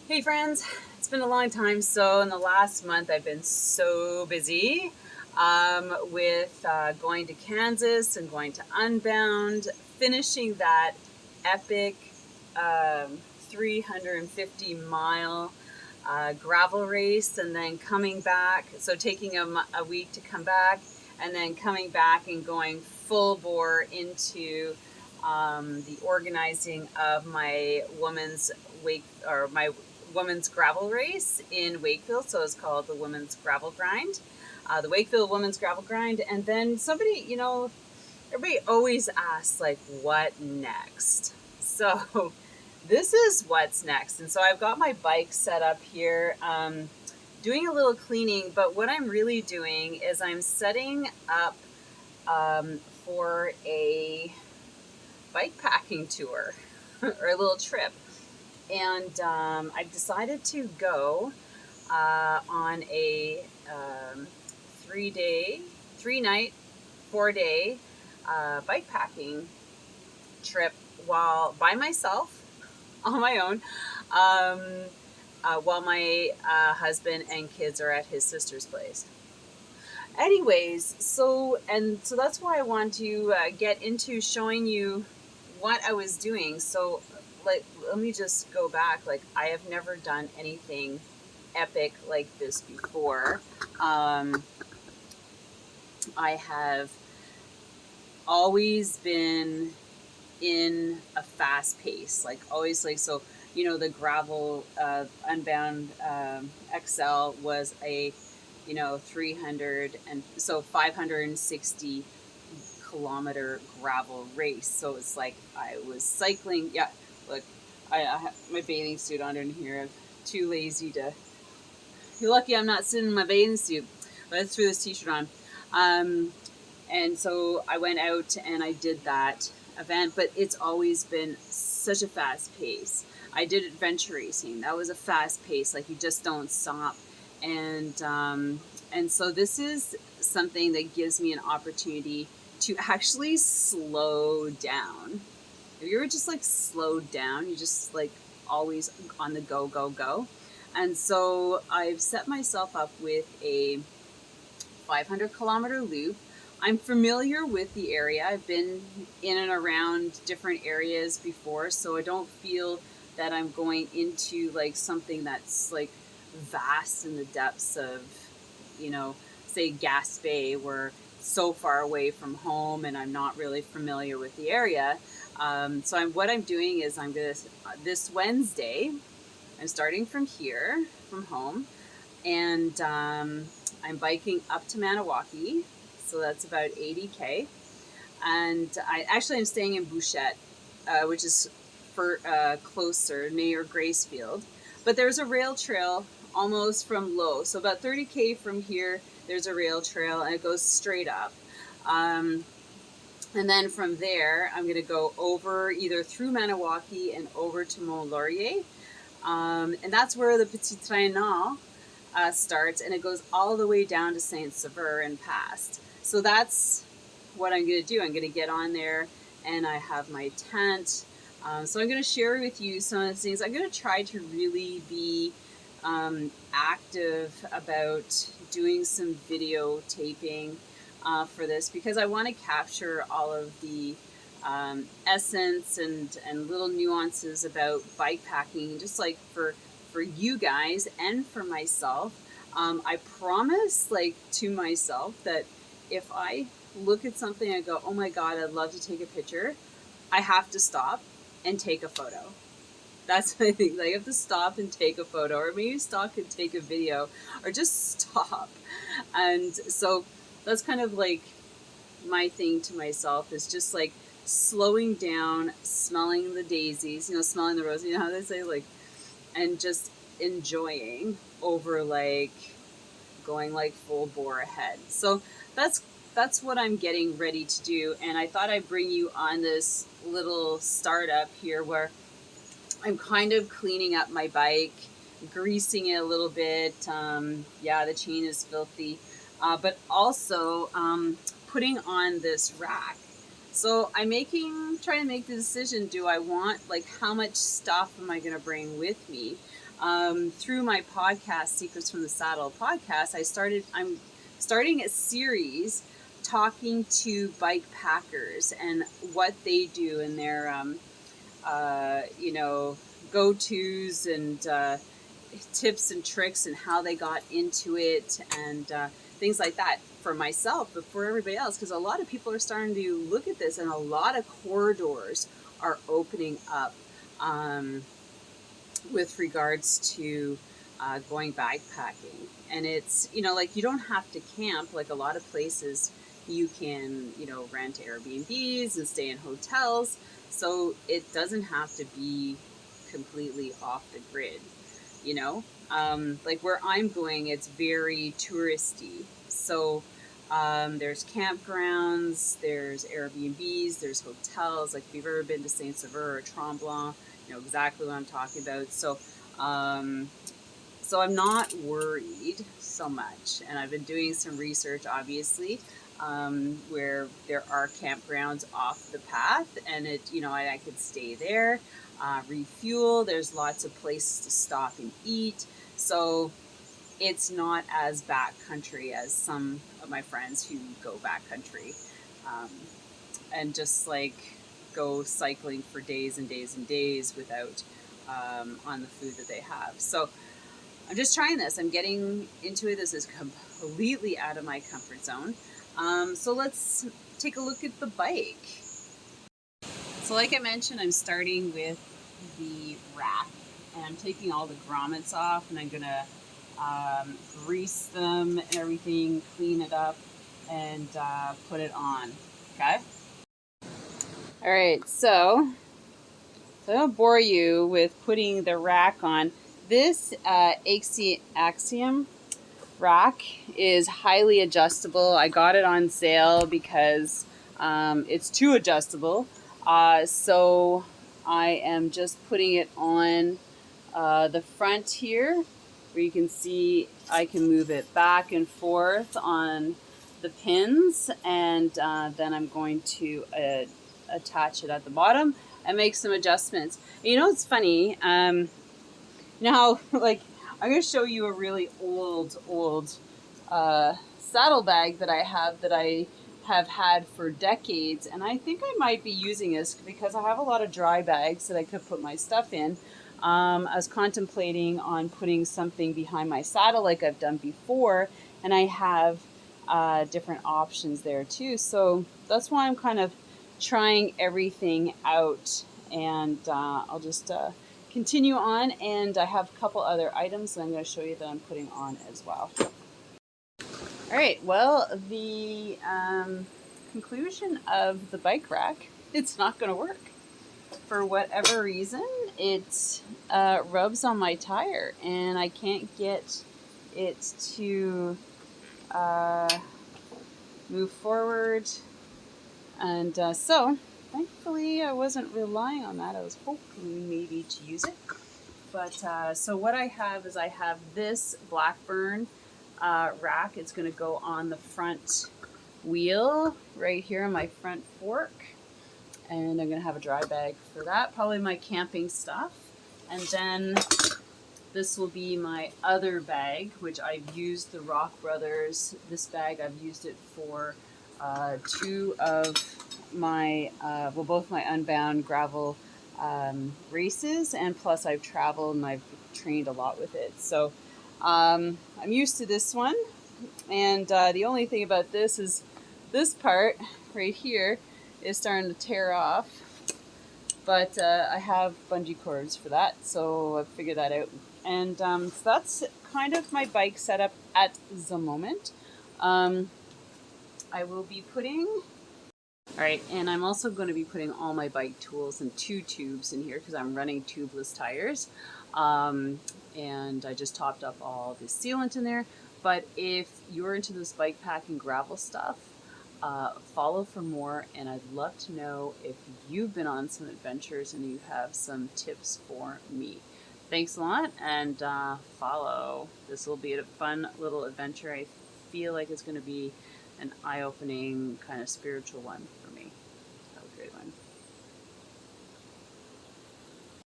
Hey friends, it's been a long time. So in the last month, I've been so busy with going to Kansas and going to Unbound, finishing that epic 350-mile gravel race, and then coming back. So taking a week to come back, and then coming back and going full bore into the organizing of my women's gravel race in Wakefield. So it's called the Women's Gravel Grind, the Wakefield Women's Gravel Grind. And then somebody, everybody always asks, like, what next? So this is what's next. And so I've got my bike set up here, doing a little cleaning. But what I'm really doing is I'm setting up for a bike packing tour or a little trip. And I decided to go on a 3-night, 4-day bike packing trip while by myself on my own, while my husband and kids are at his sister's place. Anyways, so that's why I want to get into showing you what I was doing. So, like, let me just go back. Like, I have never done anything epic like this before. I have always been in a fast pace, like always, like, so, the gravel Unbound XL was a 300 and so 560 kilometer gravel race. So it's like I was cycling. Yeah, look, I have my bathing suit on in here. I'm too lazy to. You're lucky I'm not sitting in my bathing suit, but I threw this t-shirt on. And so I went out and I did that event, but it's always been such a fast pace. I did adventure racing. That was a fast pace, like you just don't stop. And so this is something that gives me an opportunity to actually slow down. If you ever just like slowed down, you just like always on the go, go, go. And so I've set myself up with a 500 kilometer loop. I'm familiar with the area. I've been in and around different areas before, so I don't feel that I'm going into like something that's like vast in the depths of, say Gaspé, where it's so far away from home and I'm not really familiar with the area. What I'm doing is this Wednesday, I'm starting from here, from home, and I'm biking up to Maniwalki, so that's about 80K. And I'm staying in Bouchette, which is closer near Gracefield. But there's a rail trail almost from Low, so about 30K from here. There's a rail trail, and it goes straight up. And then from there, I'm going to go over either through Maniwaki and over to Mont Laurier. And that's where the Petit starts, and it goes all the way down to Saint-Sever and past. So that's what I'm going to do. I'm going to get on there, and I have my tent. So I'm going to share with you some of the things. I'm going to try to really be active about doing some video taping for this, because I want to capture all of the essence and little nuances about bike packing, just like for you guys and for myself. I promise, like, to myself that if I look at something and go, oh my God, I'd love to take a picture, I have to stop and take a photo. That's my thing. Like, I have to stop and take a photo, or maybe stop and take a video, or just stop. And so that's kind of like my thing to myself, is just like slowing down, smelling the daisies, smelling the roses, how they say, like, and just enjoying over like going like full bore ahead. So that's what I'm getting ready to do. And I thought I'd bring you on this little startup here where I'm kind of cleaning up my bike, greasing it a little bit. The chain is filthy, but also putting on this rack. So I'm trying to make the decision, do I want, like, how much stuff am I going to bring with me? Through my podcast, Secrets from the Saddle podcast, I'm starting a series talking to bike packers and what they do and their, go-tos and tips and tricks and how they got into it and things like that for myself, but for everybody else, because a lot of people are starting to look at this and a lot of corridors are opening up with regards to going backpacking. And it's, like, you don't have to camp like a lot of places. You can, rent Airbnbs and stay in hotels. So it doesn't have to be completely off the grid, like where I'm going, it's very touristy. So there's campgrounds, there's Airbnbs, there's hotels. Like if you've ever been to Saint Sever or Tremblant, you know exactly what I'm talking about. So I'm not worried so much. And I've been doing some research, obviously, where there are campgrounds off the path, and I could stay there, refuel. There's lots of places to stop and eat. So it's not as backcountry as some of my friends who go backcountry, and just like go cycling for days and days and days without on the food that they have. So I'm just trying this. I'm getting into it. This is completely out of my comfort zone. So let's take a look at the bike. So like I mentioned, I'm starting with the rack, and I'm taking all the grommets off, and I'm gonna grease them and everything, clean it up, and put it on. Okay. All right. So I don't bore you with putting the rack on. This Axiom rack is highly adjustable. I got it on sale because it's too adjustable. So I am just putting it on the front here, where you can see I can move it back and forth on the pins, and then I'm going to attach it at the bottom and make some adjustments. And it's funny. Now, like, I'm going to show you a really old saddlebag that I have had for decades, and I think I might be using this because I have a lot of dry bags that I could put my stuff in. I was contemplating on putting something behind my saddle like I've done before, and I have different options there too. So that's why I'm kind of trying everything out, and I'll just continue on, and I have a couple other items that I'm going to show you that I'm putting on as well. All right, well, the conclusion of the bike rack, it's not going to work. For whatever reason, it rubs on my tire, and I can't get it to move forward. And so, thankfully, I wasn't relying on that. I was hoping maybe to use it. But so what I have is I have this Blackburn rack. It's going to go on the front wheel right here on my front fork. And I'm going to have a dry bag for that, probably my camping stuff. And then this will be my other bag, which I've used the Rock Brothers. This bag, I've used it for two of my, both my Unbound gravel races, and plus I've traveled and I've trained a lot with it. So I'm used to this one. And the only thing about this is this part right here is starting to tear off, but I have bungee cords for that, so I've figured that out. And so that's kind of my bike setup at the moment. I will be putting, all right, and I'm also going to be putting all my bike tools in 2 tubes in here because I'm running tubeless tires. And I just topped up all the sealant in there. But if you're into this bike packing gravel stuff, follow for more, and I'd love to know if you've been on some adventures and you have some tips for me. Thanks a lot, and follow. This will be a fun little adventure. I feel like it's going to be an eye-opening kind of spiritual one.